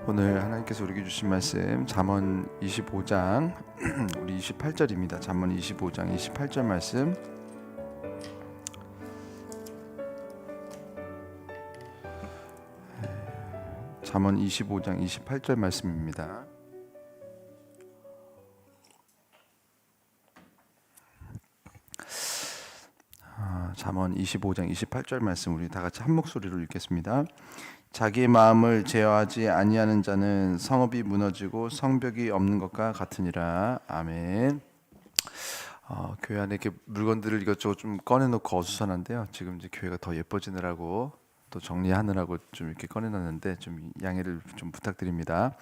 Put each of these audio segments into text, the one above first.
오늘 하나님께서 우리에게 주신 말씀 잠언 25장 우리 28절입니다. 잠언 25장 28절 말씀. 잠언 25장 28절 말씀입니다. 잠언 25장 28절 말씀 우리 다 같이 한 목소리로 읽겠습니다. 자기의 마음을 제어하지 아니하는 자는 성읍이 무너지고 성벽이 없는 것과 같으니라. 아멘. 교회 안에 이렇게 물건들을 이것저것 좀 꺼내놓고 어수선한데요. 지금 이제 교회가 더 예뻐지느라고 또 정리하느라고 좀 이렇게 꺼내놨는데 좀 양해를 좀 부탁드립니다.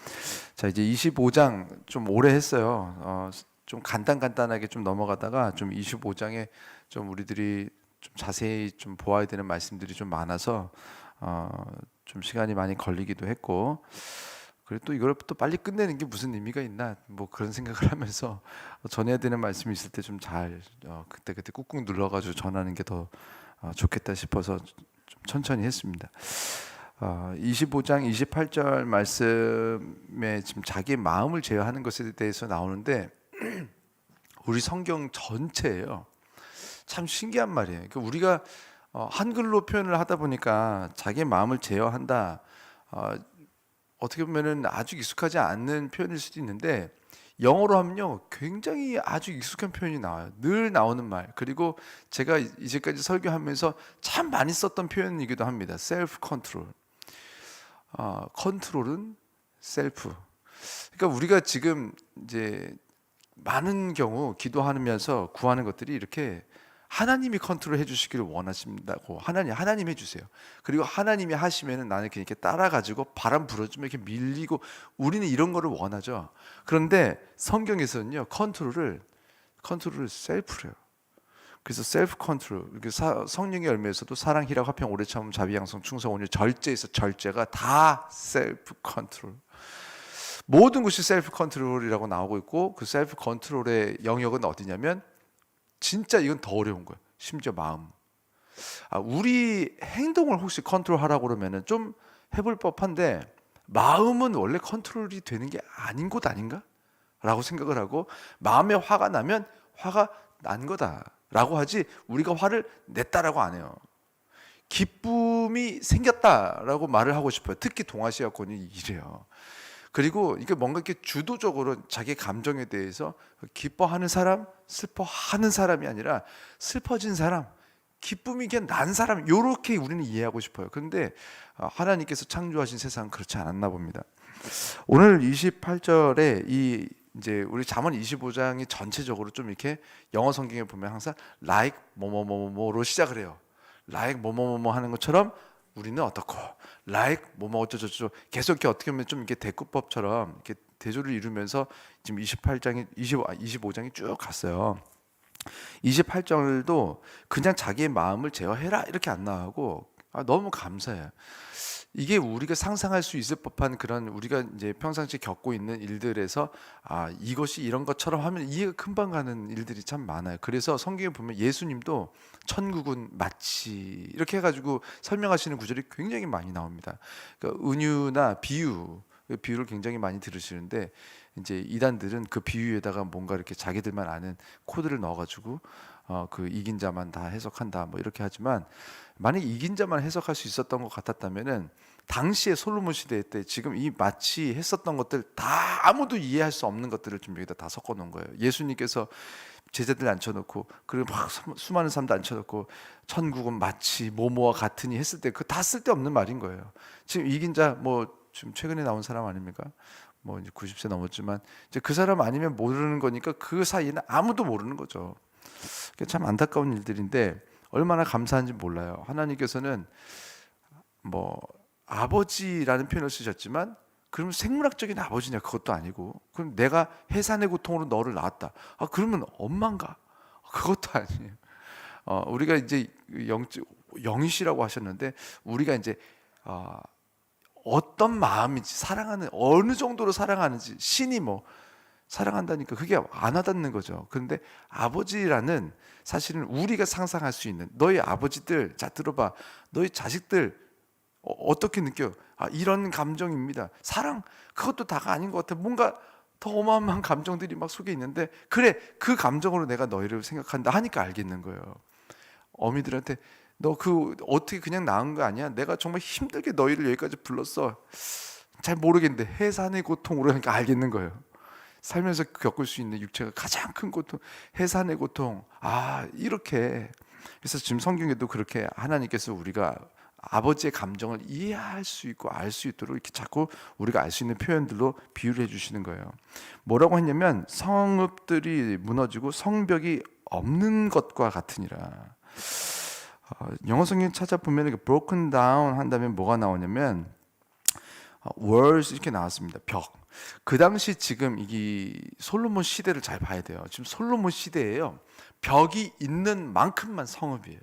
자, 이제 25장 좀 오래 했어요. 좀 간단하게 좀 넘어가다가 좀 25장에 좀 우리들이 좀 자세히 좀 보아야 되는 말씀들이 좀 많아서 좀 시간이 많이 걸리기도 했고, 그리고 또 이걸 또 빨리 끝내는 게 무슨 의미가 있나 뭐 그런 생각을 하면서 전해야 되는 말씀이 있을 때 좀 잘 그때 꾹꾹 눌러가지고 전하는 게 더 좋겠다 싶어서 좀 천천히 했습니다. 25장 28절 말씀에 지금 자기의 마음을 제어하는 것에 대해서 나오는데 우리 성경 전체예요. 참 신기한 말이에요. 그러니까 우리가 한글로 표현을 하다 보니까 자기의 마음을 제어한다, 어떻게 보면은 아주 익숙하지 않는 표현일 수도 있는데 영어로 하면요 굉장히 아주 익숙한 표현이 나와요. 늘 나오는 말, 그리고 제가 이제까지 설교하면서 참 많이 썼던 표현이기도 합니다. 셀프 컨트롤. 컨트롤은 셀프. 그러니까 우리가 지금 이제 많은 경우 기도하면서 구하는 것들이 이렇게 하나님이 컨트롤 해주시기를 원하신다고. 하나님 해주세요. 그리고 하나님이 하시면은 나는 이렇게 따라가지고 바람 불어주면 이렇게 밀리고, 우리는 이런 거를 원하죠. 그런데 성경에서는요 컨트롤을 셀프래요. 그래서 셀프 컨트롤, 성령의 열매에서도 사랑, 희락, 화평, 오래 참음, 자비, 양성, 충성, 온유, 절제에서 절제가 다 셀프 컨트롤. 모든 것이 셀프 컨트롤이라고 나오고 있고, 그 셀프 컨트롤의 영역은 어디냐면 진짜 이건 더 어려운 거예요. 심지어 마음. 우리 행동을 혹시 컨트롤하라고 그러면은 좀 해볼 법한데, 마음은 원래 컨트롤이 되는 게 아닌 것 아닌가? 라고 생각을 하고, 마음에 화가 나면 화가 난 거다라고 하지 우리가 화를 냈다라고 안 해요. 기쁨이 생겼다라고 말을 하고 싶어요. 특히 동아시아권이 이래요. 그리고 이게 뭔가 이렇게 주도적으로 자기 감정에 대해서 기뻐하는 사람, 슬퍼하는 사람이 아니라 슬퍼진 사람, 기쁨이 그냥 난 사람, 이렇게 우리는 이해하고 싶어요. 그런데 하나님께서 창조하신 세상은 그렇지 않았나 봅니다. 오늘 28절에 이제 우리 잠언 25장이 전체적으로 좀 이렇게 영어 성경에 보면 항상 like 뭐뭐뭐뭐로 시작을 해요. like 뭐뭐뭐뭐 하는 것처럼 우리는 어떻고, like 뭐뭐 어쩌저쩌, 계속 이렇게 어떻게 보면 좀 이렇게 대꾸법처럼 이렇게 대조를 이루면서 지금 25장이 쭉 갔어요. 28절도 그냥 자기의 마음을 제어해라 이렇게 안 나오고, 너무 감사해요. 이게 우리가 상상할 수 있을 법한 그런, 우리가 이제 평상시에 겪고 있는 일들에서 이것이 이런 것처럼 하면 이해가 금방 가는 일들이 참 많아요. 그래서 성경에 보면 예수님도 천국은 마치 이렇게 해가지고 설명하시는 구절이 굉장히 많이 나옵니다. 그러니까 은유나 비유를 굉장히 많이 들으시는데, 이제 이단들은 그 비유에다가 뭔가 이렇게 자기들만 아는 코드를 넣어가지고 그 이긴 자만 다 해석한다 뭐 이렇게 하지만, 만약 이긴 자만 해석할 수 있었던 것 같았다면은 당시에 솔로몬 시대 때 지금 이 마치 했었던 것들 다 아무도 이해할 수 없는 것들을 좀 여기다 다 섞어 놓은 거예요. 예수님께서 제자들 앉혀놓고, 그리고 막 수많은 사람들 앉혀놓고 천국은 마치 뭐뭐와 같으니 했을 때 그 다 쓸데없는 말인 거예요. 지금 이긴 자 뭐 지금 최근에 나온 사람 아닙니까? 뭐 이제 90세 넘었지만 이제 그 사람 아니면 모르는 거니까 그 사이에는 아무도 모르는 거죠. 참 안타까운 일들인데 얼마나 감사한지 몰라요. 하나님께서는 뭐 아버지라는 표현을 쓰셨지만, 그럼 생물학적인 아버지냐? 그것도 아니고, 그럼 내가 해산의 고통으로 너를 낳았다. 그러면 엄마인가? 그것도 아니에요. 우리가 이제 영이시라고 하셨는데, 우리가 이제 어떤 마음인지, 사랑하는 어느 정도로 사랑하는지, 신이 뭐 사랑한다니까 그게 안 와닿는 거죠. 그런데 아버지라는, 사실은 우리가 상상할 수 있는, 너희 아버지들, 자 들어봐, 너희 자식들 어떻게 느껴요? 이런 감정입니다. 사랑 그것도 다가 아닌 것 같아. 뭔가 더 어마어마한 감정들이 막 속에 있는데, 그래 그 감정으로 내가 너희를 생각한다 하니까 알겠는 거예요. 어미들한테 너 그 어떻게 그냥 낳은 거 아니야? 내가 정말 힘들게 너희를 여기까지 불렀어. 잘 모르겠는데 해산의 고통으로 하니까 알겠는 거예요. 살면서 겪을 수 있는 육체가 가장 큰 고통, 해산의 고통. 이렇게. 그래서 지금 성경에도 그렇게 하나님께서 우리가 아버지의 감정을 이해할 수 있고 알 수 있도록 이렇게 자꾸 우리가 알 수 있는 표현들로 비유를 해주시는 거예요. 뭐라고 했냐면 성읍들이 무너지고 성벽이 없는 것과 같으니라. 영어 성경 찾아보면 broken down 한다면 뭐가 나오냐면 walls 이렇게 나왔습니다. 벽. 그 당시 지금 이 솔로몬 시대를 잘 봐야 돼요. 지금 솔로몬 시대예요. 벽이 있는 만큼만 성읍이에요.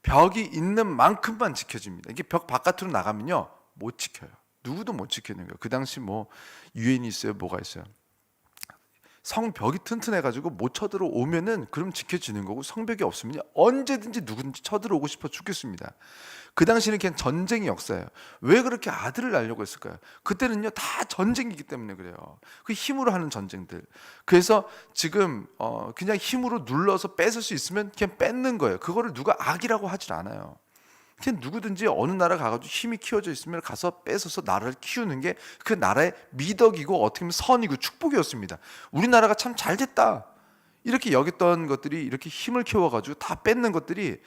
벽이 있는 만큼만 지켜집니다. 이게 벽 바깥으로 나가면요 못 지켜요. 누구도 못 지키는 거예요. 그 당시 뭐 유엔이 있어요, 뭐가 있어요. 성벽이 튼튼해가지고 못 쳐들어오면은 그럼 지켜지는 거고, 성벽이 없으면 언제든지 누구든지 쳐들어오고 싶어 죽겠습니다. 그 당시는 그냥 전쟁의 역사예요. 왜 그렇게 아들을 낳으려고 했을까요? 그때는요 다 전쟁이기 때문에 그래요. 그 힘으로 하는 전쟁들. 그래서 지금 그냥 힘으로 눌러서 뺏을 수 있으면 그냥 뺏는 거예요. 그거를 누가 악이라고 하질 않아요. 그냥 누구든지 어느 나라 가가지고 힘이 키워져 있으면 가서 뺏어서 나라를 키우는 게 그 나라의 미덕이고 어떻게 보면 선이고 축복이었습니다. 우리나라가 참 잘 됐다 이렇게 여겼던 것들이 이렇게 힘을 키워가지고 다 뺏는 것들이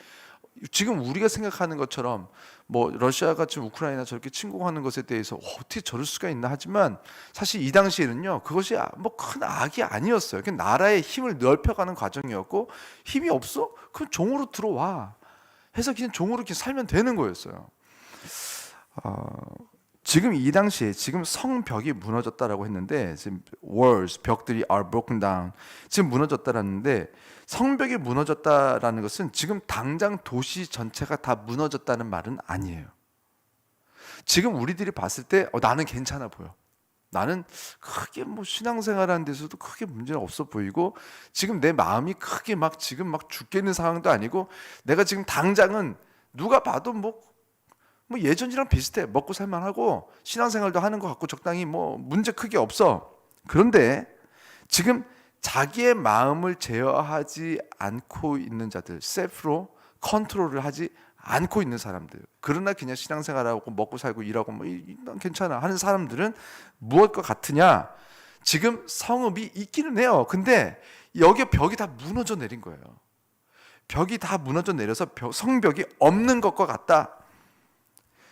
지금 우리가 생각하는 것처럼 뭐 러시아가 지금 우크라이나 저렇게 침공하는 것에 대해서 어떻게 저럴 수가 있나 하지만, 사실 이 당시에는요 그것이 뭐 큰 악이 아니었어요. 그냥 나라의 힘을 넓혀가는 과정이었고, 힘이 없어? 그럼 종으로 들어와 해서 그냥 종으로 이렇게 살면 되는 거였어요. 지금 이 당시에 지금 성벽이 무너졌다라고 했는데, 지금 walls 벽들이 are broken down 지금 무너졌다라는데, 성벽이 무너졌다라는 것은 지금 당장 도시 전체가 다 무너졌다는 말은 아니에요. 지금 우리들이 봤을 때 나는 괜찮아 보여. 나는 크게 뭐 신앙생활하는 데서도 크게 문제는 없어 보이고, 지금 내 마음이 크게 막 지금 막 죽겠는 상황도 아니고, 내가 지금 당장은 누가 봐도 뭐 예전이랑 비슷해. 먹고 살만하고 신앙생활도 하는 것 같고 적당히 뭐 문제 크게 없어. 그런데 지금 자기의 마음을 제어하지 않고 있는 자들, 셀프로 컨트롤을 하지 않고 있는 사람들, 그러나 그냥 신앙생활하고 먹고 살고 일하고 난 괜찮아 하는 사람들은 무엇과 같으냐? 지금 성읍이 있기는 해요. 근데 여기 벽이 다 무너져 내린 거예요. 벽이 다 무너져 내려서 성벽이 없는 것과 같다.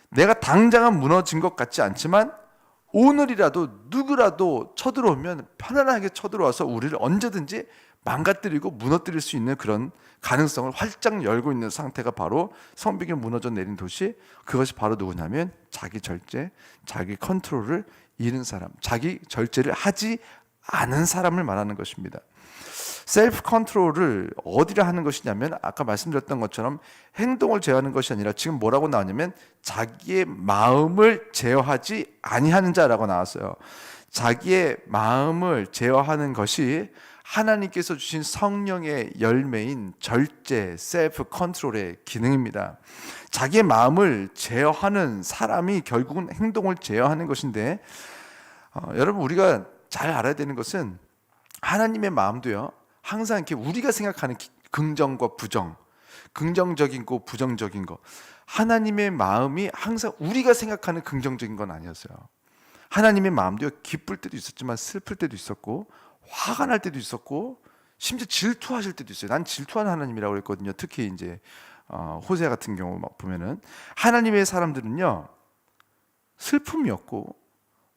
내가 당장은 무너진 것 같지 않지만 오늘이라도 누구라도 쳐들어오면 편안하게 쳐들어와서 우리를 언제든지 망가뜨리고 무너뜨릴 수 있는 그런 가능성을 활짝 열고 있는 상태가 바로 성벽이 무너져 내린 도시. 그것이 바로 누구냐면 자기 절제, 자기 컨트롤을 잃은 사람, 자기 절제를 하지 않은 사람을 말하는 것입니다. 셀프 컨트롤을 어디를 하는 것이냐면, 아까 말씀드렸던 것처럼 행동을 제어하는 것이 아니라 지금 뭐라고 나오냐면 자기의 마음을 제어하지 아니하는 자라고 나왔어요. 자기의 마음을 제어하는 것이 하나님께서 주신 성령의 열매인 절제, 셀프 컨트롤의 기능입니다. 자기의 마음을 제어하는 사람이 결국은 행동을 제어하는 것인데, 여러분 우리가 잘 알아야 되는 것은 하나님의 마음도요 항상 이렇게 우리가 생각하는 긍정과 부정, 긍정적인 거 부정적인 거, 하나님의 마음이 항상 우리가 생각하는 긍정적인 건 아니었어요. 하나님의 마음도 기쁠 때도 있었지만 슬플 때도 있었고, 화가 날 때도 있었고, 심지어 질투하실 때도 있어요. 난 질투하는 하나님이라고 그랬거든요. 특히 이제 호세 같은 경우 보면은 하나님의 사람들은요 슬픔이 없고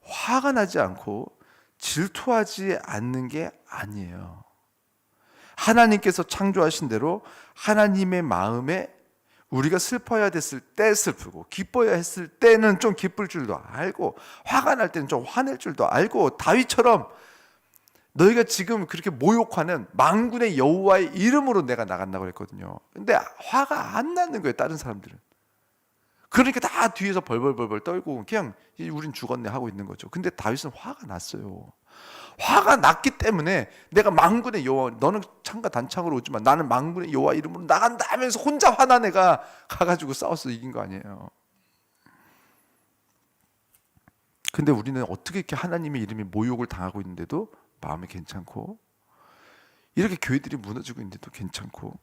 화가 나지 않고 질투하지 않는 게 아니에요. 하나님께서 창조하신 대로 하나님의 마음에 우리가 슬퍼야 됐을 때 슬프고, 기뻐야 했을 때는 좀 기쁠 줄도 알고, 화가 날 때는 좀 화낼 줄도 알고, 다윗처럼 너희가 지금 그렇게 모욕하는 만군의 여호와의 이름으로 내가 나간다고 했거든요. 근데 화가 안 나는 거예요, 다른 사람들은. 그러니까 다 뒤에서 벌벌벌벌 떨고 그냥 우린 죽었네 하고 있는 거죠. 근데 다윗은 화가 났어요. 화가 났기 때문에 내가 만군의 여호와, 너는 창과 단창으로 오지만 나는 만군의 여호와 이름으로 나간다 하면서 혼자 화난 애가 가가지고 싸워서 이긴 거 아니에요. 근데 우리는 어떻게 이렇게 하나님의 이름이 모욕을 당하고 있는데도 마음이 괜찮고, 이렇게 교회들이 무너지고 있는데도 괜찮고,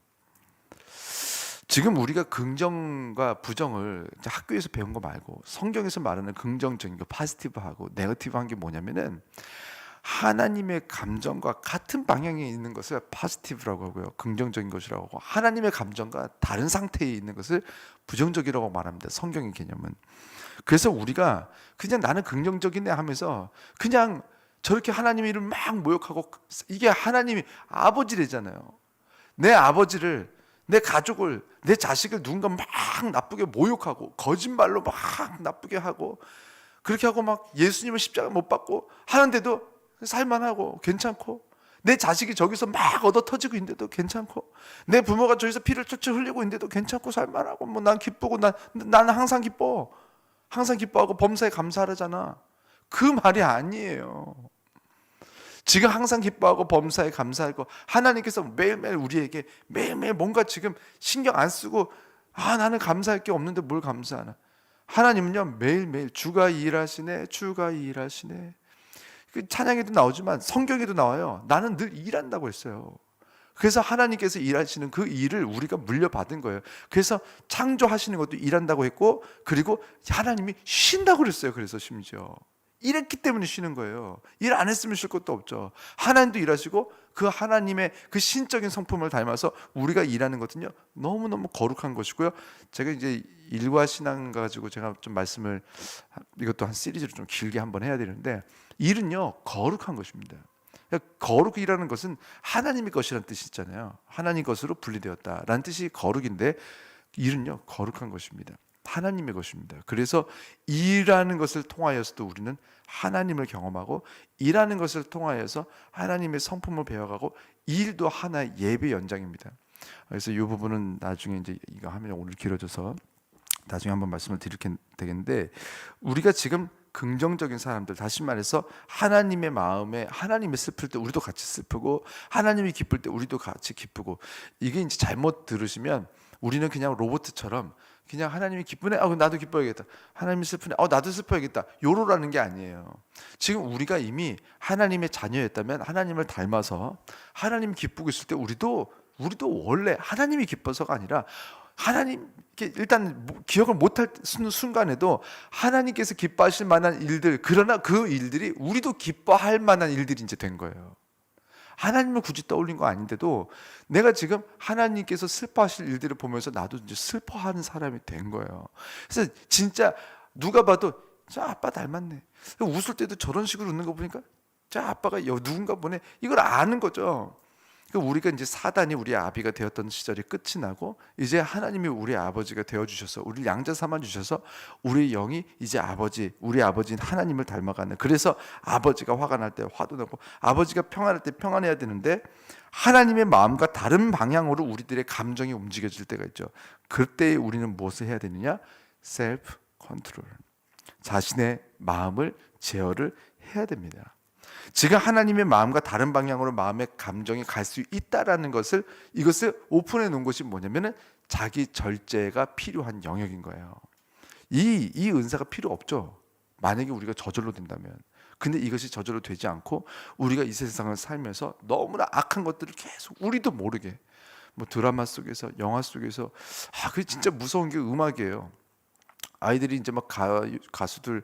지금 우리가 긍정과 부정을 이제 학교에서 배운 거 말고 성경에서 말하는 긍정적인 거, 파지티브하고 네거티브한 게 뭐냐면은, 하나님의 감정과 같은 방향에 있는 것을 파지티브라고 하고요, 긍정적인 것이라고 하고, 하나님의 감정과 다른 상태에 있는 것을 부정적이라고 말합니다, 성경의 개념은. 그래서 우리가 그냥 나는 긍정적이네 하면서 그냥 저렇게 하나님의 이름 막 모욕하고, 이게 하나님이 아버지래잖아요. 내 아버지를, 내 가족을, 내 자식을 누군가 막 나쁘게 모욕하고 거짓말로 막 나쁘게 하고, 그렇게 하고 막 예수님을 십자가 못 박고 하는데도 살만하고 괜찮고, 내 자식이 저기서 막 얻어 터지고 있는데도 괜찮고, 내 부모가 저기서 피를 철철 흘리고 있는데도 괜찮고 살만하고, 뭐 난 기쁘고, 나는 항상 기뻐, 항상 기뻐하고 범사에 감사하잖아. 그 말이 아니에요. 지금 항상 기뻐하고 범사에 감사하고, 하나님께서 매일매일 우리에게 매일매일 뭔가 지금 신경 안 쓰고, 나는 감사할 게 없는데 뭘 감사하나. 하나님은요, 매일매일 주가 일하시네, 주가 일하시네. 그 찬양에도 나오지만 성경에도 나와요. 나는 늘 일한다고 했어요. 그래서 하나님께서 일하시는 그 일을 우리가 물려받은 거예요. 그래서 창조하시는 것도 일한다고 했고, 그리고 하나님이 쉰다고 그랬어요. 그래서 심지어 일했기 때문에 쉬는 거예요. 일 안 했으면 쉴 것도 없죠. 하나님도 일하시고, 그 하나님의 그 신적인 성품을 닮아서 우리가 일하는 것은요, 너무너무 거룩한 것이고요. 제가 이제 일과 신앙 가지고 제가 좀 말씀을, 이것도 한 시리즈로 좀 길게 한번 해야 되는데, 일은요 거룩한 것입니다. 거룩이라는 것은 하나님의 것이라는 뜻이 있잖아요. 하나님 것으로 분리되었다라는 뜻이 거룩인데, 일은요 거룩한 것입니다. 하나님의 것입니다. 그래서 일하는 것을 통하여서도 우리는 하나님을 경험하고, 일하는 것을 통하여서 하나님의 성품을 배워가고, 일도 하나의 예배 연장입니다. 그래서 이 부분은 나중에 이제 이거 하면 오늘 길어져서 나중에 한번 말씀을 드릴 되겠는데, 우리가 지금 긍정적인 사람들, 다시 말해서 하나님의 마음에, 하나님이 슬플 때 우리도 같이 슬프고, 하나님이 기쁠 때 우리도 같이 기쁘고, 이게 이제 잘못 들으시면 우리는 그냥 로봇처럼 그냥 하나님이 기쁘네, 그럼 나도 기뻐야겠다. 하나님이 슬프네, 나도 슬퍼야겠다. 요로라는 게 아니에요. 지금 우리가 이미 하나님의 자녀였다면, 하나님을 닮아서 하나님 기쁘고 있을 때 우리도 원래 하나님이 기뻐서가 아니라, 하나님께 일단 기억을 못할 순간에도 하나님께서 기뻐하실 만한 일들, 그러나 그 일들이 우리도 기뻐할 만한 일들이 이제 된 거예요. 하나님을 굳이 떠올린 거 아닌데도 내가 지금 하나님께서 슬퍼하실 일들을 보면서 나도 이제 슬퍼하는 사람이 된 거예요. 그래서 진짜 누가 봐도 저 아빠 닮았네, 웃을 때도 저런 식으로 웃는 거 보니까 저 아빠가 누군가 보네, 이걸 아는 거죠. 우리가 이제 사단이 우리 아비가 되었던 시절이 끝이 나고, 이제 하나님이 우리 아버지가 되어주셔서 우리 양자 삼아 주셔서 우리 영이 이제 우리 아버지인 하나님을 닮아가는, 그래서 아버지가 화가 날 때 화도 나고, 아버지가 평안할 때 평안해야 되는데, 하나님의 마음과 다른 방향으로 우리들의 감정이 움직여질 때가 있죠. 그때 우리는 무엇을 해야 되느냐? 셀프 컨트롤, 자신의 마음을 제어를 해야 됩니다. 지금 하나님의 마음과 다른 방향으로 마음의 감정이 갈 수 있다라는 것을, 이것을 오픈해 놓은 것이 뭐냐면은 자기 절제가 필요한 영역인 거예요. 이 은사가 필요 없죠, 만약에 우리가 저절로 된다면. 근데 이것이 저절로 되지 않고, 우리가 이 세상을 살면서 너무나 악한 것들을 계속 우리도 모르게, 뭐 드라마 속에서, 영화 속에서, 그게 진짜 무서운 게 음악이에요. 아이들이 이제 막 가수들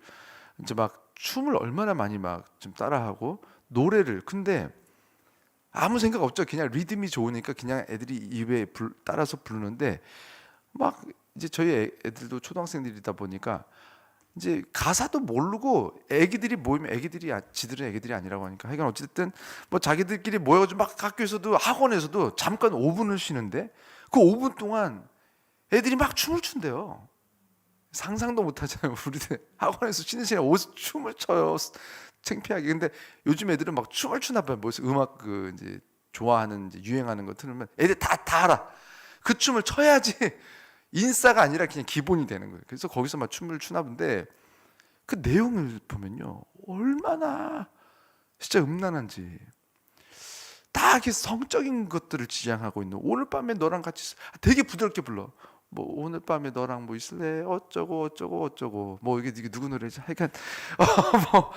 이제 막 춤을 얼마나 많이 막 좀 따라하고, 노래를, 근데 아무 생각 없죠. 그냥 리듬이 좋으니까 그냥 애들이 입에 따라서 부르는데, 막 이제 저희 애들도 초등학생들이다 보니까 이제 가사도 모르고, 애기들이 모이면 지들은 애기들이 아니라고 하니까, 하여간 어쨌든 뭐 자기들끼리 모여가지고 막 학교에서도 학원에서도 잠깐 5분을 쉬는데, 그 5분 동안 애들이 막 춤을 춘대요. 상상도 못하잖아요. 우리들 학원에서 쉬는 시간에 춤을 춰요, 창피하게. 근데 요즘 애들은 막 춤을 추나 봐요. 무슨 음악 이제 좋아하는, 이제 유행하는 거 틀으면 애들 다 알아. 그 춤을 춰야지 인싸가 아니라 그냥 기본이 되는 거예요. 그래서 거기서 막 춤을 추나 본데, 그 내용을 보면요, 얼마나 진짜 음란한지. 다 이렇게 성적인 것들을 지향하고 있는, 오늘 밤에 너랑 같이 되게 부드럽게 불러, 뭐 오늘 밤에 너랑 뭐 있을래? 어쩌고 어쩌고 어쩌고 뭐 이게 누구 노래지? 하여간 뭐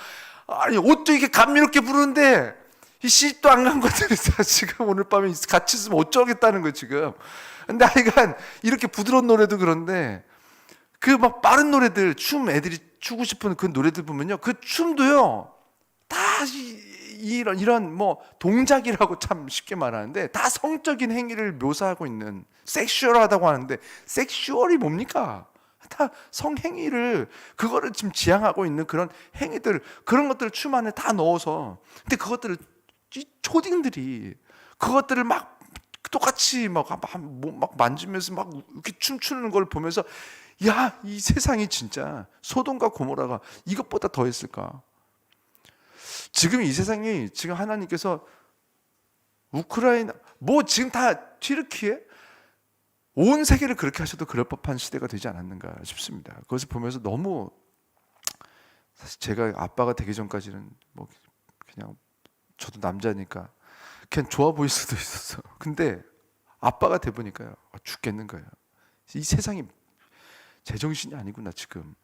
아니 옷도 이렇게 감미롭게 부르는데 이 시집도 안 간 것들이 다 지금 오늘 밤에 같이 있으면 어쩌겠다는 거예요 지금. 근데 하여간 이렇게 부드러운 노래도 그런데 그 막 빠른 노래들 애들이 추고 싶은 그 노래들 보면요 그 춤도요 다 이런 뭐 동작이라고 참 쉽게 말하는데 다 성적인 행위를 묘사하고 있는 섹슈얼하다고 하는데 섹슈얼이 뭡니까? 다 성행위를 그거를 지금 지향하고 있는 그런 행위들 그런 것들을 춤 안에 다 넣어서 근데 그것들을 이 초딩들이 그것들을 막 똑같이 막 만지면서 막 이렇게 춤추는 걸 보면서 야, 이 세상이 진짜 소돔과 고모라가 이것보다 더 했을까? 지금 이 세상이 지금 하나님께서 우크라이나 뭐 지금 다 튀르키예 온 세계를 그렇게 하셔도 그럴 법한 시대가 되지 않았는가 싶습니다. 그것을 보면서 너무 사실 제가 아빠가 되기 전까지는 뭐 그냥 저도 남자니까 그냥 좋아 보일 수도 있었어. 근데 아빠가 돼 보니까요 죽겠는 거예요. 이 세상이 제정신이 아니구나 지금.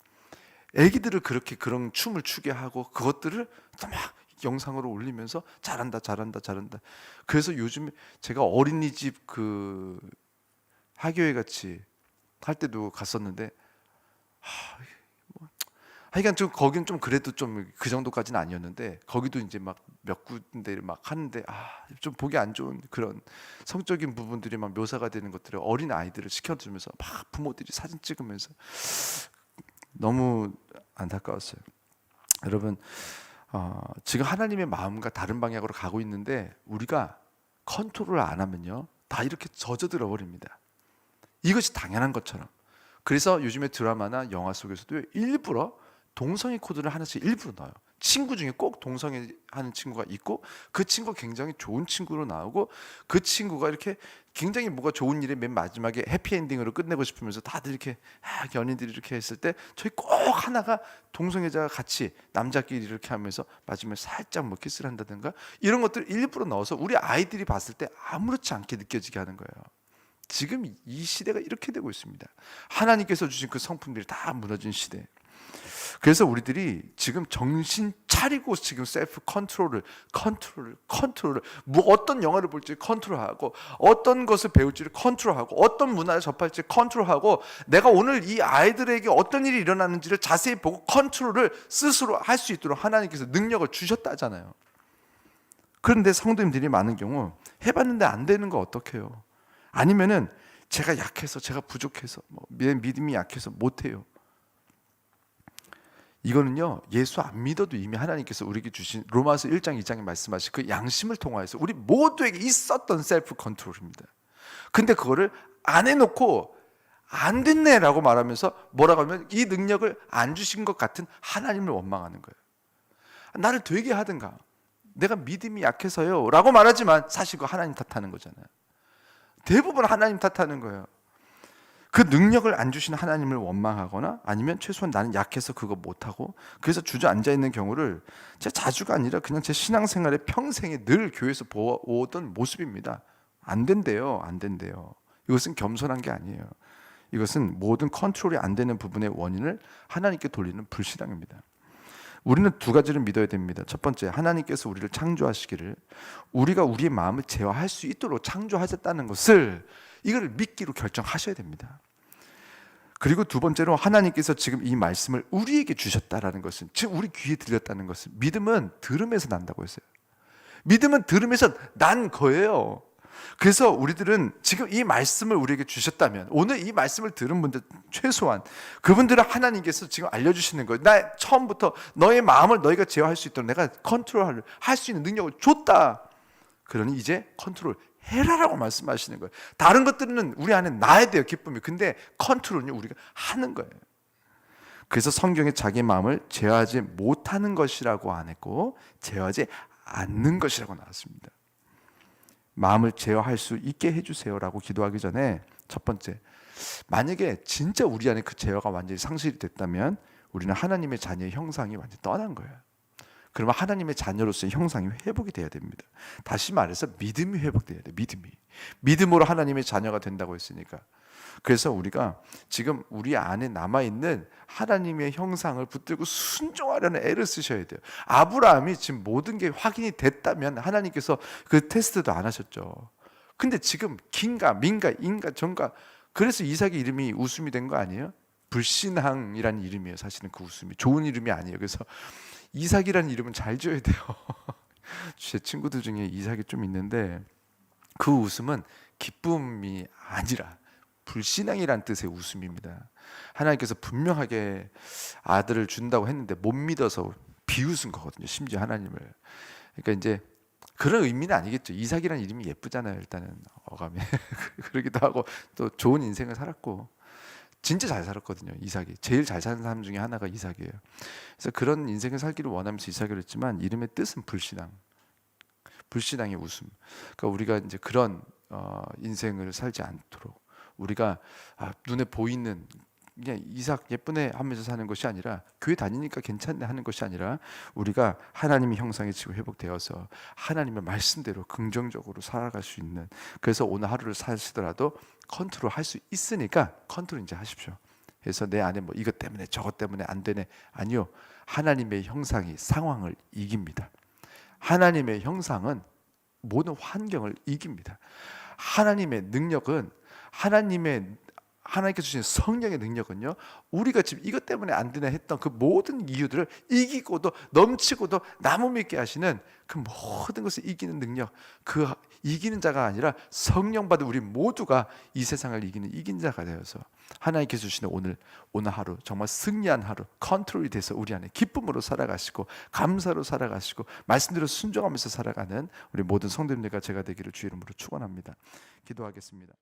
애기들을 그렇게 그런 춤을 추게 하고 그것들을 막 영상으로 올리면서 잘한다. 그래서 요즘 제가 어린이집 그 하교회 같이 할 때도 갔었는데 하여간 좀 거긴 좀 그래도 좀 그 정도까지는 아니었는데 거기도 이제 막 몇 군데를 막 하는데 좀 보기 안 좋은 그런 성적인 부분들이 막 묘사가 되는 것들을 어린 아이들을 시켜주면서 막 부모들이 사진 찍으면서 너무 안타까웠어요. 여러분 지금 하나님의 마음과 다른 방향으로 가고 있는데 우리가 컨트롤을 안 하면요 다 이렇게 젖어들어 버립니다. 이것이 당연한 것처럼. 그래서 요즘에 드라마나 영화 속에서도 일부러 동성애 코드를 하나씩 일부러 넣어요. 친구 중에 꼭 동성애 하는 친구가 있고 그 친구가 굉장히 좋은 친구로 나오고 그 친구가 이렇게 굉장히 뭐가 좋은 일에 맨 마지막에 해피엔딩으로 끝내고 싶으면서 다들 이렇게 연인들이 이렇게 했을 때 저희 꼭 하나가 동성애자가 같이 남자끼리 이렇게 하면서 마지막에 살짝 뭐 키스를 한다든가 이런 것들을 일부러 넣어서 우리 아이들이 봤을 때 아무렇지 않게 느껴지게 하는 거예요. 지금 이 시대가 이렇게 되고 있습니다. 하나님께서 주신 그 성품들이 다 무너진 시대. 그래서 우리들이 지금 정신 차리고 지금 셀프 컨트롤을 뭐 어떤 영화를 볼지 컨트롤하고 어떤 것을 배울지를 컨트롤하고 어떤 문화를 접할지 컨트롤하고 내가 오늘 이 아이들에게 어떤 일이 일어나는지를 자세히 보고 컨트롤을 스스로 할 수 있도록 하나님께서 능력을 주셨다잖아요. 그런데 성도님들이 많은 경우 해봤는데 안 되는 거 어떡해요? 아니면은 제가 약해서 제가 부족해서 믿음이 약해서 못해요. 이거는요 예수 안 믿어도 이미 하나님께서 우리에게 주신 로마서 1장 2장에 말씀하신 그 양심을 통하여서 우리 모두에게 있었던 셀프 컨트롤입니다. 근데 그거를 안 해놓고 안 됐네 라고 말하면서 뭐라고 하면 이 능력을 안 주신 것 같은 하나님을 원망하는 거예요. 나를 되게 하든가 내가 믿음이 약해서요 라고 말하지만 사실 그거 하나님 탓하는 거잖아요. 대부분 하나님 탓하는 거예요. 그 능력을 안 주신 하나님을 원망하거나 아니면 최소한 나는 약해서 그거 못하고 그래서 주저앉아 있는 경우를 제 자주가 아니라 그냥 제 신앙생활의 평생에 늘 교회에서 보아오던 모습입니다. 안 된대요. 이것은 겸손한 게 아니에요. 이것은 모든 컨트롤이 안 되는 부분의 원인을 하나님께 돌리는 불신앙입니다. 우리는 두 가지를 믿어야 됩니다. 첫 번째, 하나님께서 우리를 창조하시기를 우리가 우리의 마음을 제어할 수 있도록 창조하셨다는 것을 이걸 믿기로 결정하셔야 됩니다. 그리고 두 번째로 하나님께서 지금 이 말씀을 우리에게 주셨다라는 것은 즉 우리 귀에 들렸다는 것은 믿음은 들음에서 난다고 했어요. 믿음은 들음에서 난 거예요. 그래서 우리들은 지금 이 말씀을 우리에게 주셨다면 오늘 이 말씀을 들은 분들 최소한 그분들은 하나님께서 지금 알려주시는 거예요. 나 처음부터 너의 마음을 너희가 제어할 수 있도록 내가 컨트롤 할 수 있는 능력을 줬다. 그러니 이제 컨트롤 해라라고 말씀하시는 거예요. 다른 것들은 우리 안에 나야 돼요, 기쁨이. 근데 컨트롤은요 우리가 하는 거예요. 그래서 성경에 자기 마음을 제어하지 못하는 것이라고 안 했고 제어하지 않는 것이라고 나왔습니다. 마음을 제어할 수 있게 해주세요라고 기도하기 전에 첫 번째, 만약에 진짜 우리 안에 그 제어가 완전히 상실이 됐다면 우리는 하나님의 자녀의 형상이 완전히 떠난 거예요. 그러면 하나님의 자녀로서의 형상이 회복이 돼야 됩니다. 다시 말해서 믿음이 회복돼야 돼요. 믿음으로 하나님의 자녀가 된다고 했으니까 그래서 우리가 지금 우리 안에 남아있는 하나님의 형상을 붙들고 순종하려는 애를 쓰셔야 돼요. 아브라함이 지금 모든 게 확인이 됐다면 하나님께서 그 테스트도 안 하셨죠. 근데 지금 긴가 민가 인가 정가, 그래서 이삭의 이름이 웃음이 된 거 아니에요? 불신앙이라는 이름이에요. 사실은 그 웃음이 좋은 이름이 아니에요. 그래서 이삭이라는 이름은 잘 지어야 돼요. 제 친구들 중에 이삭이 좀 있는데 그 웃음은 기쁨이 아니라 불신앙이란 뜻의 웃음입니다. 하나님께서 분명하게 아들을 준다고 했는데 못 믿어서 비웃은 거거든요. 심지어 하나님을. 그러니까 이제 그런 의미는 아니겠죠. 이삭이라는 이름이 예쁘잖아요. 일단은 어감이 그러기도 하고 또 좋은 인생을 살았고 진짜 잘 살았거든요. 이삭이 제일 잘 사는 사람 중에 하나가 이삭이에요. 그래서 그런 인생을 살기를 원하면서 이삭을 했지만 이름의 뜻은 불신앙, 불신앙의 웃음. 그러니까 우리가 이제 그런 인생을 살지 않도록 우리가 눈에 보이는 그냥 이삭 예쁘네 하면서 사는 것이 아니라 교회 다니니까 괜찮네 하는 것이 아니라 우리가 하나님의 형상에 지금 회복되어서 하나님의 말씀대로 긍정적으로 살아갈 수 있는, 그래서 오늘 하루를 사시더라도 컨트롤 할 수 있으니까 컨트롤 이제 하십시오. 그래서 내 안에 뭐 이것 때문에 저것 때문에 안 되네, 아니요. 하나님의 형상이 상황을 이깁니다. 하나님의 형상은 모든 환경을 이깁니다. 하나님의 능력은 하나님께서 주신 성령의 능력은요, 우리가 지금 이것 때문에 안 되나 했던 그 모든 이유들을 이기고도 넘치고도 나무 믿게 하시는 그 모든 것을 이기는 능력, 그 이기는 자가 아니라 성령 받은 우리 모두가 이 세상을 이긴 자가 되어서 하나님께서 주시는 오늘 하루 정말 승리한 하루, 컨트롤이 돼서 우리 안에 기쁨으로 살아가시고 감사로 살아가시고 말씀대로 순종하면서 살아가는 우리 모든 성도님들과 제가 되기를 주의 이름으로 축원합니다. 기도하겠습니다.